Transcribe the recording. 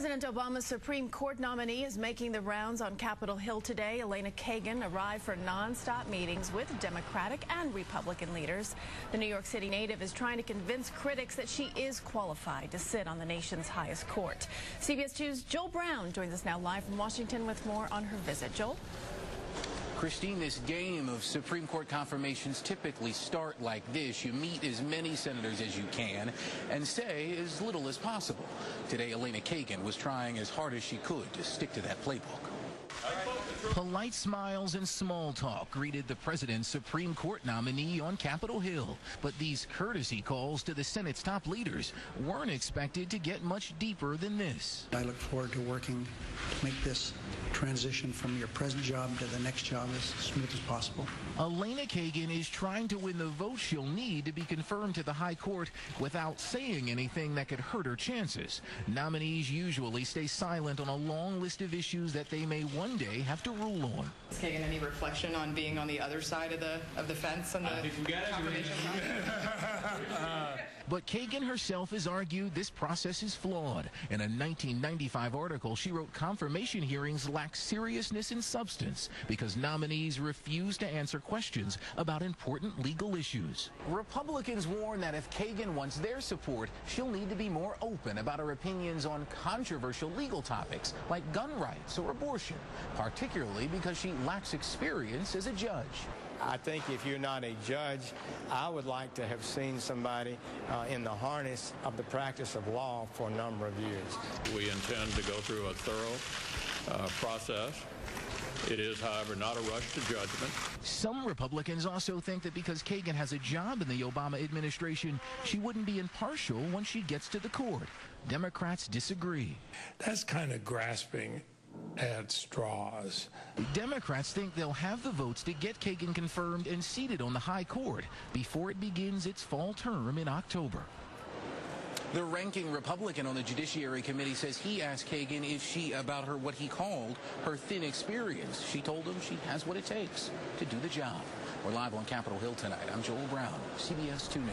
President Obama's Supreme Court nominee is making the rounds on Capitol Hill today. Elena Kagan arrived for nonstop meetings with Democratic and Republican leaders. The New York City native is trying to convince critics that she is qualified to sit on the nation's highest court. CBS 2's Joel Brown joins us now live from Washington with more on her visit. Joel? Christine, this game of Supreme Court confirmations typically start like this. You meet as many senators as you can and say as little as possible. Today, Elena Kagan was trying as hard as she could to stick to that playbook. Polite smiles and small talk greeted the president's Supreme Court nominee on Capitol Hill. But these courtesy calls to the Senate's top leaders weren't expected to get much deeper than this. I look forward to working to make this transition from your present job to the next job as smooth as possible. Elena Kagan is trying to win the vote she'll need to be confirmed to the high court without saying anything that could hurt her chances. Nominees usually stay silent on a long list of issues that they may one day have to rule on. Is Kagan any reflection on being on the other side of the fence on the confirmation process? But Kagan herself has argued this process is flawed. In a 1995 article, she wrote confirmation hearings lack seriousness and substance because nominees refuse to answer questions about important legal issues. Republicans warn that if Kagan wants their support, she'll need to be more open about her opinions on controversial legal topics like gun rights or abortion, particularly because she lacks experience as a judge. I think if you're not a judge, I would like to have seen somebody in the harness of the practice of law for a number of years. We intend to go through a thorough process. It is, however, not a rush to judgment. Some Republicans also think that because Kagan has a job in the Obama administration, she wouldn't be impartial once she gets to the court. Democrats disagree. That's kind of grasping at straws. Democrats think they'll have the votes to get Kagan confirmed and seated on the high court before it begins its fall term in October. The ranking Republican on the Judiciary Committee says he asked Kagan about what he called her thin experience. She told him she has what it takes to do the job. We're live on Capitol Hill tonight. I'm Joel Brown, CBS 2 News.